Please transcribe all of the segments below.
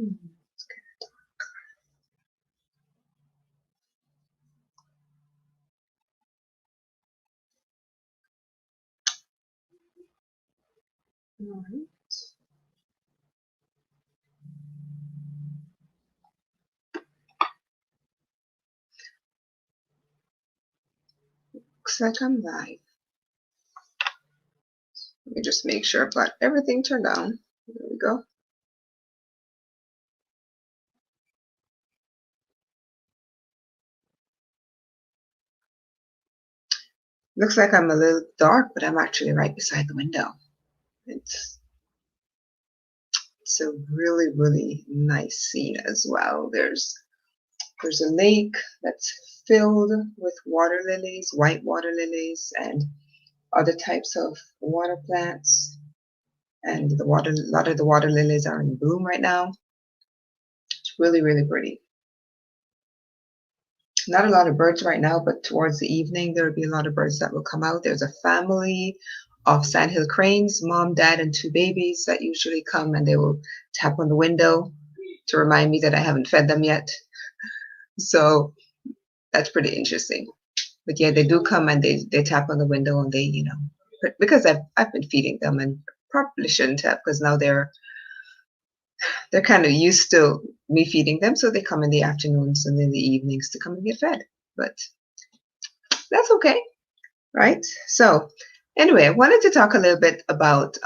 All right. Looks like I'm live. Let me just make sure I've got everything turned on. There we go. Looks like I'm a little dark, but I'm actually right beside the window. It's a really, really nice scene as well. There's a lake that's filled with water lilies, white water lilies, and other types of water plants. And a lot of the water lilies are in bloom right now. It's really, really pretty. Not a lot of birds right now, but towards the evening, there will be a lot of birds that will come out. There's a family of sandhill cranes, mom, dad, and 2 babies that usually come, and they will tap on the window to remind me that I haven't fed them yet. So that's pretty interesting. But yeah, they do come and they tap on the window, and they, because I've been feeding them, and probably shouldn't have, because now they're kind of used to me feeding them, so they come in the afternoons and in the evenings to come and get fed. But that's okay, right? So anyway, I wanted to talk a little bit about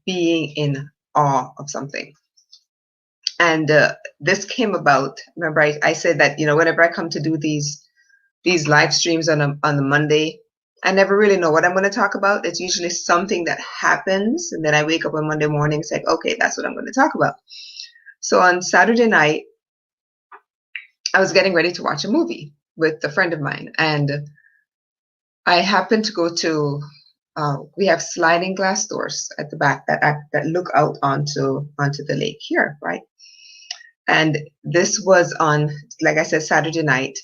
being in awe of something. And this came about, remember I said that, whenever I come to do these live streams on the Monday, I never really know what I'm going to talk about. It's usually something that happens, and then I wake up on Monday morning, it's like, okay, that's what I'm going to talk about. So on Saturday night, I was getting ready to watch a movie with a friend of mine, and I happened to go to, we have sliding glass doors at the back that look out onto the lake here, right? And this was on, like I said, Saturday night,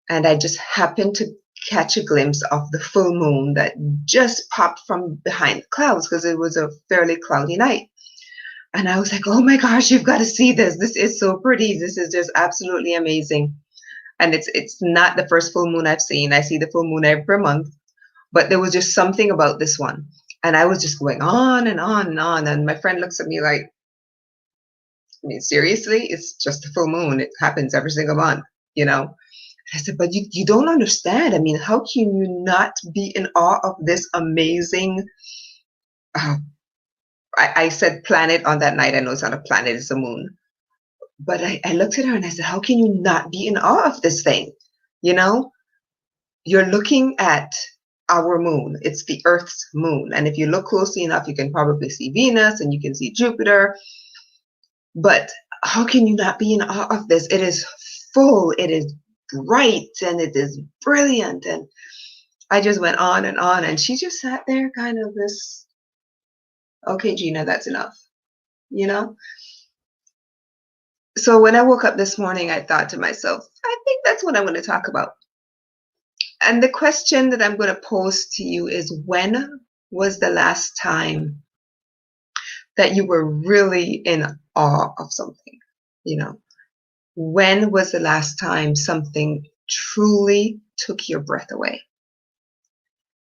and I just happened to catch a glimpse of the full moon that just popped from behind the clouds, because it was a fairly cloudy night. And I was like, oh my gosh, you've got to see this. This is so pretty. This is just absolutely amazing. And it's not the first full moon I've seen. I see the full moon every month, but there was just something about this one. And I was just going on and on and on. And my friend looks at me like, I mean, seriously? It's just a full moon. It happens every single month, I said, but you don't understand. I mean, how can you not be in awe of this amazing, I said planet on that night. I know it's not a planet, it's a moon. But I looked at her and I said, how can you not be in awe of this thing? You're looking at our moon. It's the Earth's moon. And if you look closely enough, you can probably see Venus and you can see Jupiter. But how can you not be in awe of this? It is full, it is bright, and it is brilliant. And I just went on, and she just sat there kind of this, okay, Gina, that's enough, So when I woke up this morning, I thought to myself, I think that's what I'm going to talk about. And the question that I'm going to pose to you is, when was the last time that you were really in awe of something? When was the last time something truly took your breath away?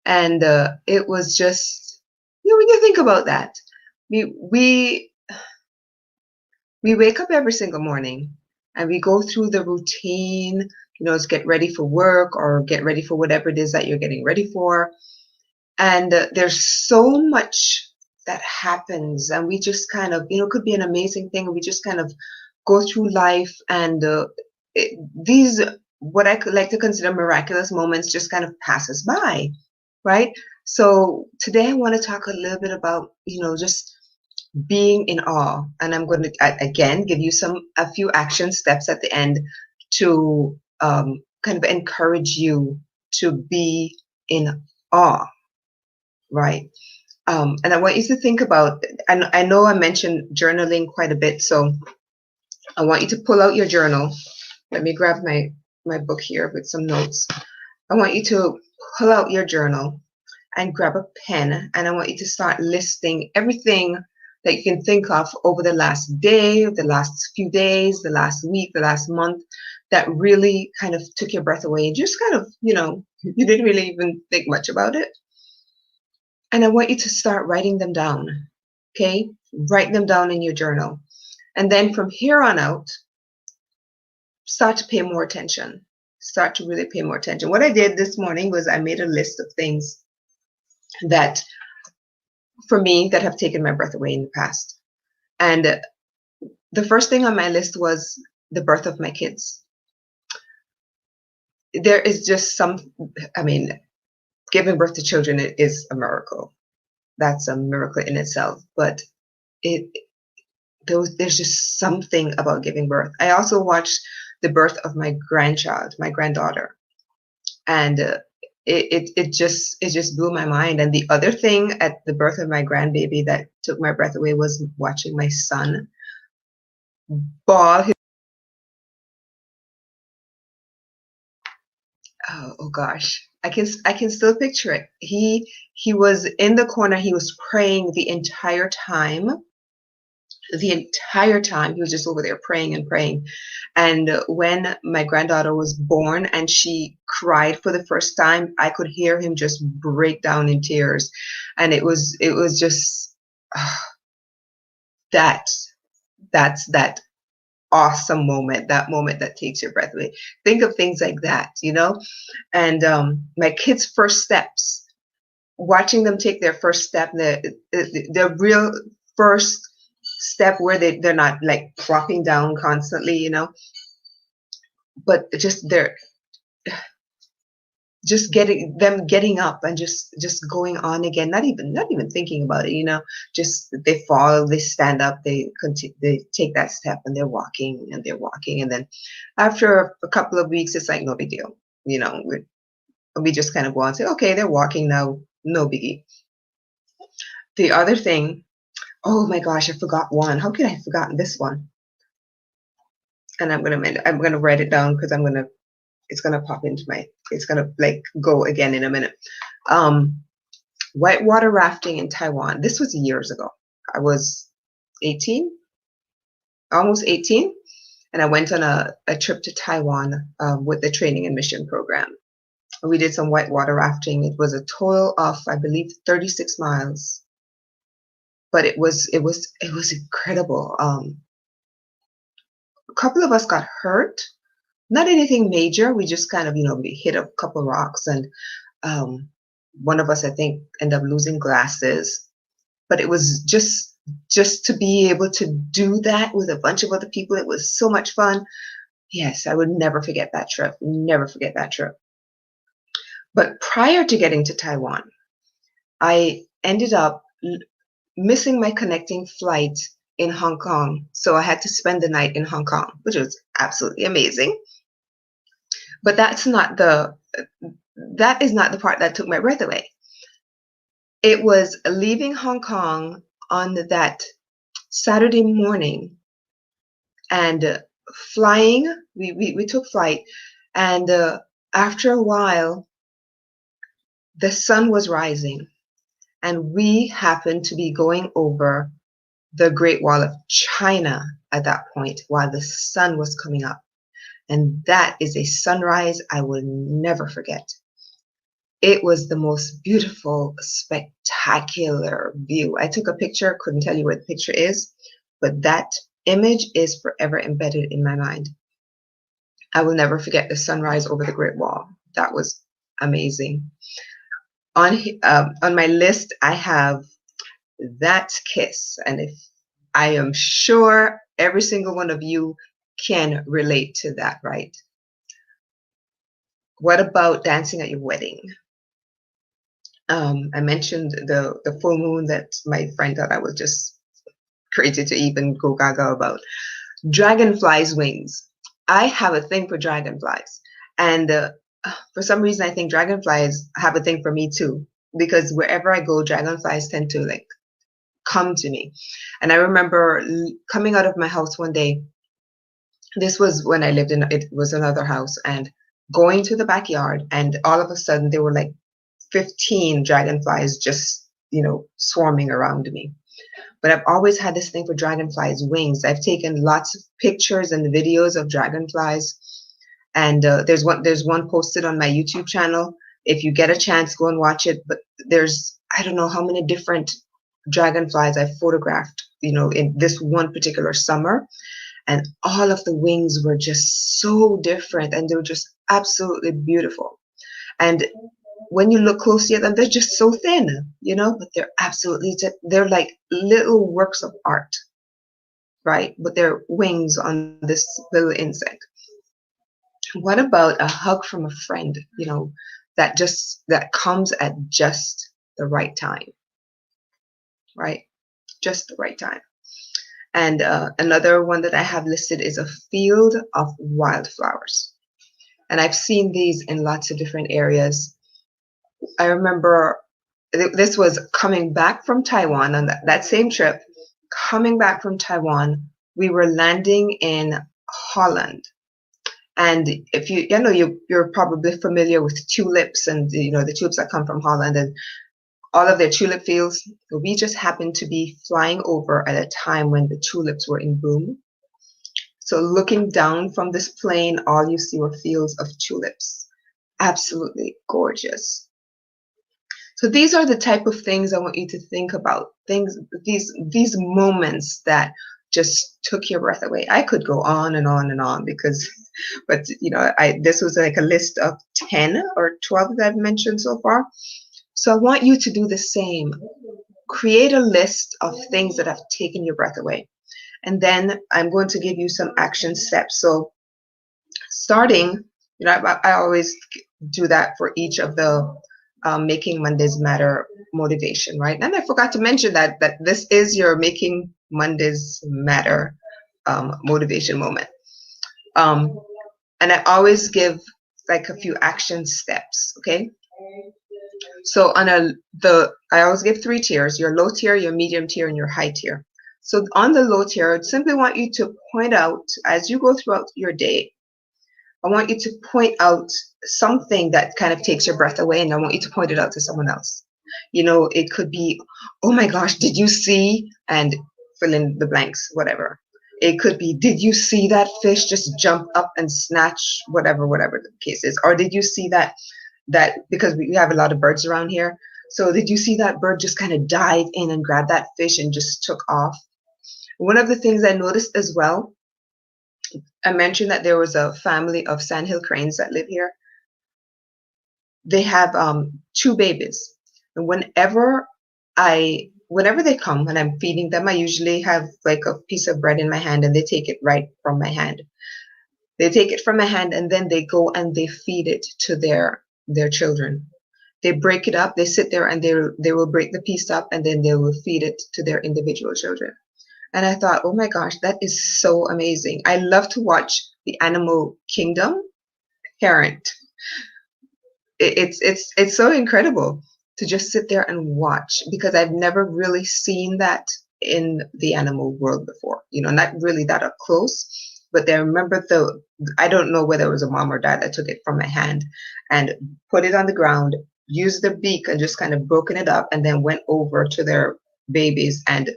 And it was just, when you think about that, we wake up every single morning and we go through the routine, to get ready for work or get ready for whatever it is that you're getting ready for. And there's so much that happens, and we just kind of, it could be an amazing thing. We just kind of go through life, and these, what I could like to consider miraculous moments, just kind of pass us by, right? So today I want to talk a little bit about, just being in awe. And I'm going to, again, give you a few action steps at the end to kind of encourage you to be in awe, right? And I want you to think about, and I know I mentioned journaling quite a bit, so I want you to pull out your journal. Let me grab my book here with some notes. I want you to pull out your journal and grab a pen, and I want you to start listing everything that you can think of over the last day, the last few days, the last week, the last month, that really kind of took your breath away and just kind of, you didn't really even think much about it. And I want you to start writing them down. Okay? Write them down in your journal. And then from here on out, start to pay more attention. Start to really pay more attention. What I did this morning was I made a list of things that, for me, that have taken my breath away in the past. And the first thing on my list was the birth of my kids. There is just giving birth to children is a miracle. That's a miracle in itself. But there's just something about giving birth. I also watched the birth of my granddaughter, and it just blew my mind. And the other thing at the birth of my grandbaby that took my breath away was watching my son bawl his, oh gosh, I can still picture it. He was in the corner. He was praying the entire time. He was just over there praying and praying. And when my granddaughter was born and she cried for the first time, I could hear him just break down in tears. And it was just that's that awesome moment, that moment that takes your breath away. Think of things like that, and my kids' first steps, watching them take their first step, the real first step where they're not like plopping down constantly, but just getting up and just going on again, not even thinking about it, just they fall, they stand up, they continue, they take that step, and they're walking, and then after a couple of weeks, it's like no big deal, we just kind of go on and say, okay, they're walking now, no biggie. The other thing, oh my gosh, I forgot one. How could I have forgotten this one? And I'm gonna write it down because it's gonna pop into it's gonna like go again in a minute. Whitewater rafting in Taiwan. This was years ago. I was 18, almost 18, and I went on a trip to Taiwan with the training and mission program. We did some whitewater rafting. It was a total of, I believe, 36 miles. But it was incredible. A couple of us got hurt, not anything major. We just kind of, we hit a couple rocks, and one of us, I think, ended up losing glasses. But it was just to be able to do that with a bunch of other people. It was so much fun. Yes, I would never forget that trip. Never forget that trip. But prior to getting to Taiwan, I ended up missing my connecting flight in Hong Kong. So I had to spend the night in Hong Kong, which was absolutely amazing. But that is not the part that took my breath away. It was leaving Hong Kong on that Saturday morning and flying. We took flight, and after a while, the sun was rising. And we happened to be going over the Great Wall of China at that point while the sun was coming up. And that is a sunrise I will never forget. It was the most beautiful, spectacular view. I took a picture, couldn't tell you where the picture is, but that image is forever embedded in my mind. I will never forget the sunrise over the Great Wall. That was amazing. On my list, I have that kiss, and I am sure every single one of you can relate to that, right? What about dancing at your wedding? I mentioned the full moon that my friend thought I was just crazy to even go gaga about. Dragonflies wings. I have a thing for dragonflies, and for some reason, I think dragonflies have a thing for me too, because wherever I go, dragonflies tend to like come to me. And I remember coming out of my house one day. This was when I lived it was another house, and going to the backyard, and all of a sudden there were like 15 dragonflies just, swarming around me. But I've always had this thing for dragonflies' wings. I've taken lots of pictures and videos of dragonflies, and there's one posted on my YouTube channel. If you get a chance, go and watch it. But there's, I don't know how many different dragonflies I photographed, in this one particular summer, and all of the wings were just so different, and they were just absolutely beautiful. And when you look closely at them, they're just so thin, but they're like little works of art, right? But they're wings on this little insect. What about a hug from a friend, that comes at just the right time, right? Just the right time. And another one that I have listed is a field of wildflowers. And I've seen these in lots of different areas. I remember this was coming back from Taiwan on that same trip. Coming back from Taiwan, we were landing in Holland. And if you're probably familiar with tulips and the tulips that come from Holland and all of their tulip fields. We just happened to be flying over at a time when the tulips were in bloom. So looking down from this plane, all you see were fields of tulips. Absolutely gorgeous. So these are the type of things I want you to think about. These moments that just took your breath away. I could go on and on and on but this was like a list of 10 or 12 that I've mentioned so far. So I want you to do the same. Create a list of things that have taken your breath away. And then I'm going to give you some action steps. So starting, I always do that for each of the Making Mondays Matter motivation, right? And I forgot to mention that this is your Making Mondays Matter motivation moment. And I always give like a few action steps, okay? So I always give 3 tiers: your low tier, your medium tier, and your high tier. So on the low tier, I simply want you to point out, as you go throughout your day, I want you to point out something that kind of takes your breath away, and I want you to point it out to someone else. It could be, oh my gosh, did you see, and fill in the blanks, whatever. It could be, did you see that fish just jump up and snatch whatever the case is? Or did you see that because we have a lot of birds around here. So did you see that bird just kind of dive in and grab that fish and just took off? One of the things I noticed as well, I mentioned that there was a family of sandhill cranes that live here. They have 2 babies. And whenever they come, when I'm feeding them, I usually have like a piece of bread in my hand and they take it right from my hand. They take it from my hand and then they go and they feed it to their children. They break it up, they sit there and they will break the piece up and then they will feed it to their individual children. And I thought, oh my gosh, that is so amazing. I love to watch the animal kingdom parent. It's so incredible to just sit there and watch, because I've never really seen that in the animal world before, not really that up close. But I remember I don't know whether it was a mom or dad that took it from my hand and put it on the ground, used their beak and just kind of broken it up, and then went over to their babies and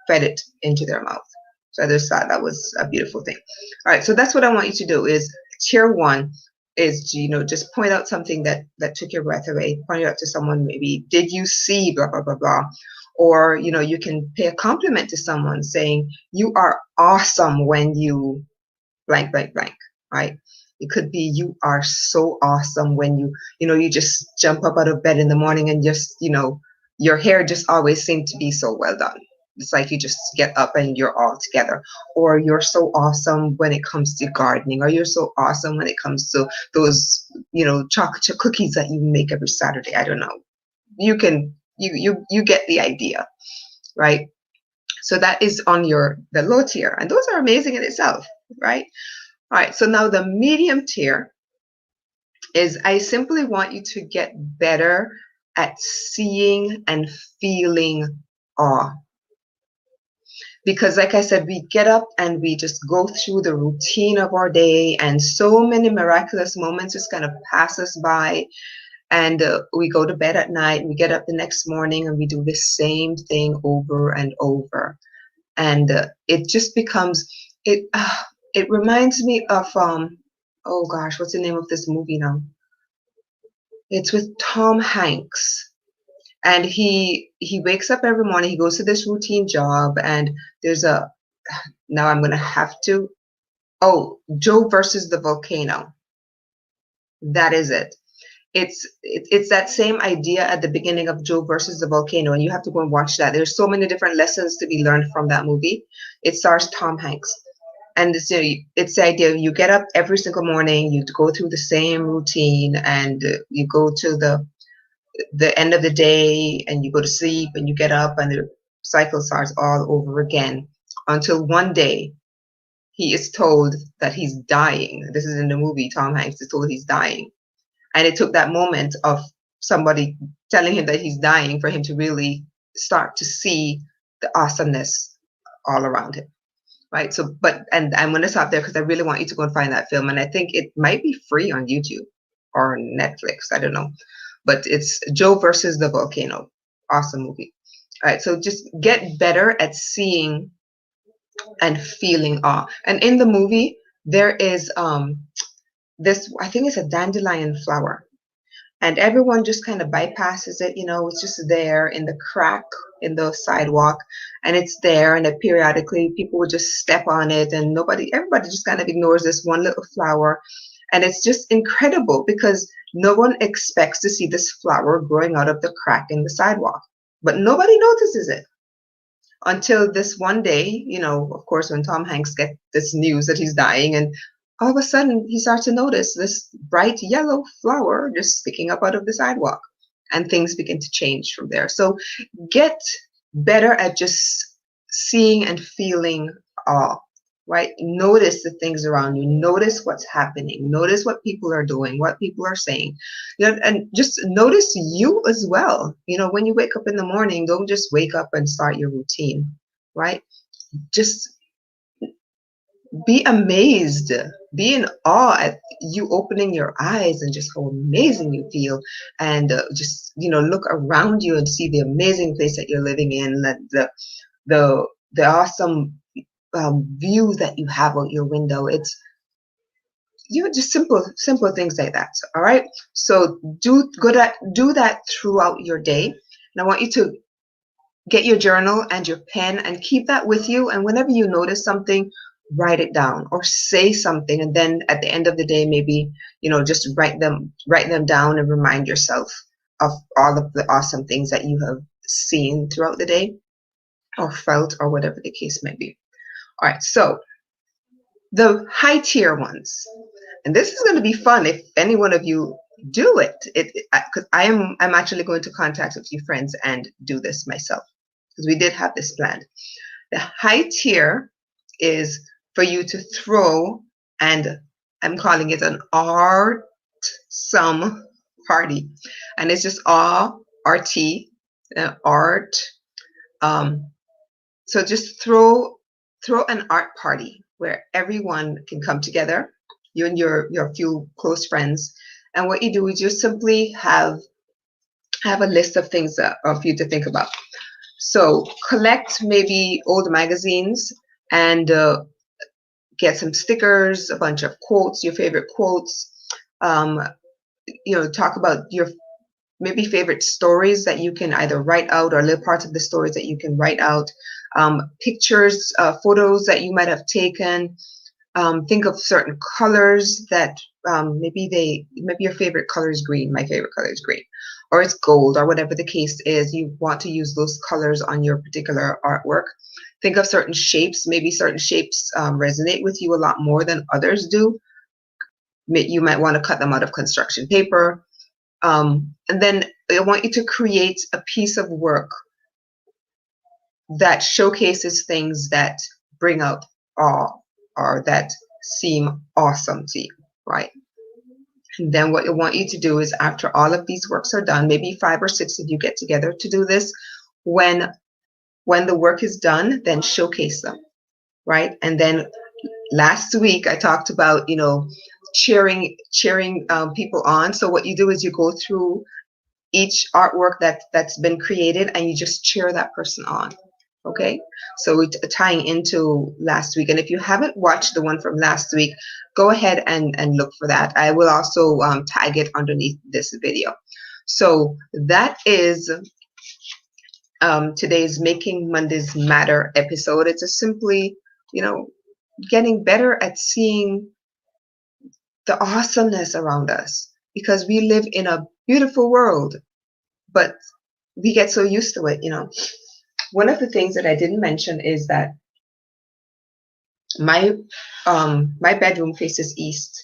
fed it into their mouth. So I just thought that was a beautiful thing. All right, so that's what I want you to do. Is tier 1 is, just point out something that took your breath away. Point it out to someone, maybe, did you see blah, blah, blah, blah. Or, you can pay a compliment to someone saying, you are awesome when you blank, blank, blank, right? It could be, you are so awesome when you just jump up out of bed in the morning and just, your hair just always seems to be so well done. It's like you just get up and you're all together. Or you're so awesome when it comes to gardening. Or you're so awesome when it comes to those, chocolate chip cookies that you make every Saturday. I don't know. You get the idea, right? So that is on the low tier. And those are amazing in itself, right? All right, so now the medium tier is, I simply want you to get better at seeing and feeling awe. Because like I said, we get up and we just go through the routine of our day, and so many miraculous moments just kind of pass us by. And we go to bed at night, and we get up the next morning, and we do the same thing over and over. And it just becomes it. It reminds me of oh gosh, what's the name of this movie now? It's with Tom Hanks, and he wakes up every morning. He goes to this routine job, and there's a now I'm gonna have to. Oh, Joe versus the Volcano. That is it. It's that same idea at the beginning of Joe versus the Volcano, and you have to go and watch that. There's so many different lessons to be learned from that movie. It stars Tom Hanks, and it's the idea you get up every single morning, you go through the same routine, and you go to the end of the day, and you go to sleep, and you get up, and the cycle starts all over again until one day he is told that he's dying. This is in the movie. Tom Hanks is told he's dying. And it took that moment of somebody telling him that he's dying for him to really start to see the awesomeness all around him. Right. So, and I'm going to stop there because I really want you to go and find that film. And I think it might be free on YouTube or Netflix. I don't know. But it's Joe versus the Volcano. Awesome movie. All right. So just get better at seeing and feeling awe. And in the movie, there is this, I think it's a dandelion flower, and everyone just kind of bypasses it. It's just there in the crack in the sidewalk, and it's there, and periodically people would just step on it, and everybody just kind of ignores this one little flower. And it's just incredible because no one expects to see this flower growing out of the crack in the sidewalk, but nobody notices it until this one day, of course, when Tom Hanks gets this news that he's dying, and all of a sudden he starts to notice this bright yellow flower just sticking up out of the sidewalk, and things begin to change from there. So get better at just seeing and feeling awe, right? Notice the things around you. Notice what's happening. Notice what people are doing, what people are saying, and just notice you as well. When you wake up in the morning, don't just wake up and start your routine, right? Just be amazed, be in awe at you opening your eyes and just how amazing you feel, and just look around you and see the amazing place that you're living in, the awesome view that you have out your window. It's just simple things like that. All right, so do that throughout your day, and I want you to get your journal and your pen and keep that with you, and whenever you notice something, write it down or say something, and then at the end of the day, maybe just write them down and remind yourself of all of the awesome things that you have seen throughout the day or felt, or whatever the case may be. All right, so the high tier ones, and this is going to be fun if any one of you do it, because I'm actually going to contact a few friends and do this myself, because we did have this planned. The high tier is for you to throw, and I'm calling it an art-some party, and it's just art, art. So just throw an art party where everyone can come together, you and your few close friends, and what you do is just simply have a list of things for you to think about. So collect maybe old magazines and get some stickers, a bunch of quotes, your favorite quotes. Talk about your maybe favorite stories that you can either write out, or little parts of the stories that you can write out. Pictures, photos that you might have taken. Think of certain colors that maybe your favorite color is green. My favorite color is green, or it's gold, or whatever the case is. You want to use those colors on your particular artwork. Think of certain shapes. Maybe certain shapes resonate with you a lot more than others do. You might want to cut them out of construction paper. And then I want you to create a piece of work that showcases things that bring out awe, or that seem awesome to you, right? And then what I want you to do is, after all of these works are done, maybe 5 or 6 of you get together to do this. When the work is done, then showcase them, right? And then last week I talked about, cheering people on. So what you do is you go through each artwork that's been created and you just cheer that person on. Okay, so tying into last week, and if you haven't watched the one from last week, go ahead and look for that. I will also tag it underneath this video. So that is today's Making Mondays Matter episode. It's a simply, getting better at seeing the awesomeness around us, because we live in a beautiful world, but we get so used to it. One of the things that I didn't mention is that my bedroom faces east.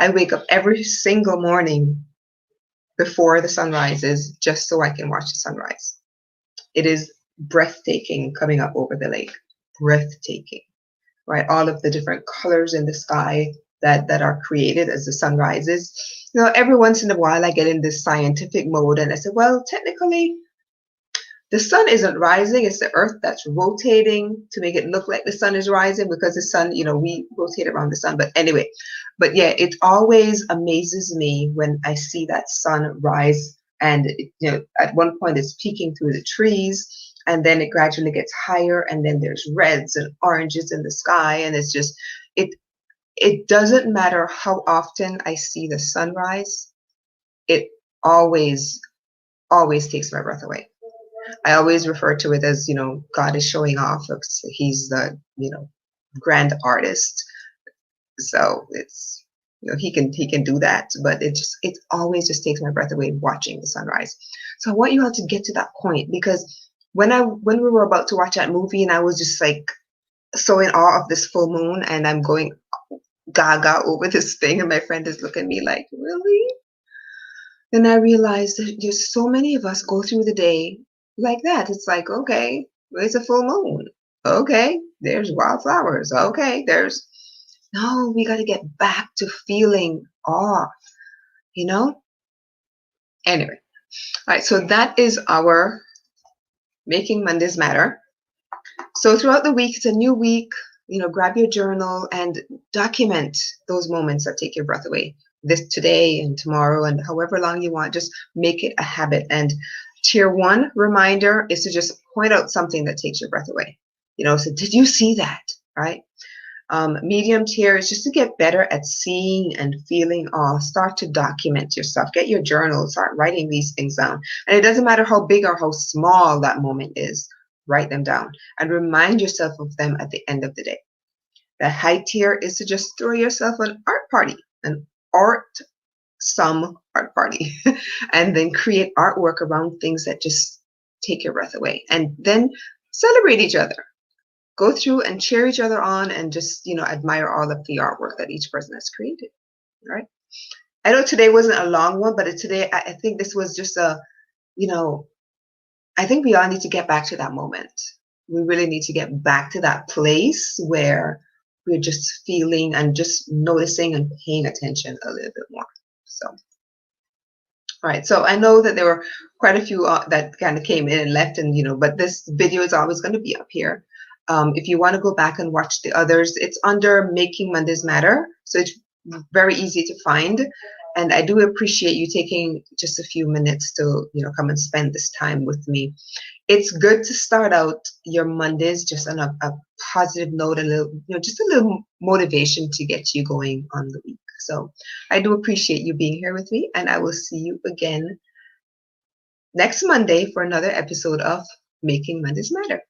I wake up every single morning before the sun rises just so I can watch the sunrise. It is breathtaking coming up over the lake. Breathtaking, right? All of the different colors in the sky that are created as the sun rises. Every once in a while I get in this scientific mode and I say, well, technically, the sun isn't rising, it's the earth that's rotating to make it look like the sun is rising, because the sun, we rotate around the sun. But anyway, yeah, it always amazes me when I see that sun rise, and at one point it's peeking through the trees, and then it gradually gets higher, and then there's reds and oranges in the sky, and it's just, it doesn't matter how often I see the sunrise, it always takes my breath away. I always refer to it as, God is showing off. He's the, grand artist. So it's, he can do that, but it always just takes my breath away watching the sunrise. So I want you all to get to that point, because when we were about to watch that movie and I was just like so in awe of this full moon, and I'm going gaga over this thing, and my friend is looking at me like, really? Then I realized that there's so many of us go through the day like that. It's like, okay, it's a full moon. Okay, there's wildflowers. Okay, no, we got to get back to feeling awe, Anyway, all right, so that is our Making Mondays Matter. So throughout the week, it's a new week, grab your journal and document those moments that take your breath away. This today and tomorrow and however long you want, just make it a habit. And tier 1 reminder is to just point out something that takes your breath away. So did you see that, right? Medium tier is just to get better at seeing and feeling awe. Start to document your stuff. Get your journal. Start writing these things down. And it doesn't matter how big or how small that moment is. Write them down and remind yourself of them at the end of the day. The high tier is to just throw yourself an art party, some art party, and then create artwork around things that just take your breath away. And then celebrate each other. Go through and cheer each other on, and just, admire all of the artwork that each person has created. All right. I know today wasn't a long one, but today I think this was just a, I think we all need to get back to that moment. We really need to get back to that place where we're just feeling and just noticing and paying attention a little bit more. So, all right. So I know that there were quite a few that kind of came in and left, and but this video is always going to be up here. If you want to go back and watch the others, it's under Making Mondays Matter, so it's very easy to find. And I do appreciate you taking just a few minutes to, come and spend this time with me. It's good to start out your Mondays just on a positive note, a little, just a little motivation to get you going on the week. So I do appreciate you being here with me, and I will see you again next Monday for another episode of Making Mondays Matter.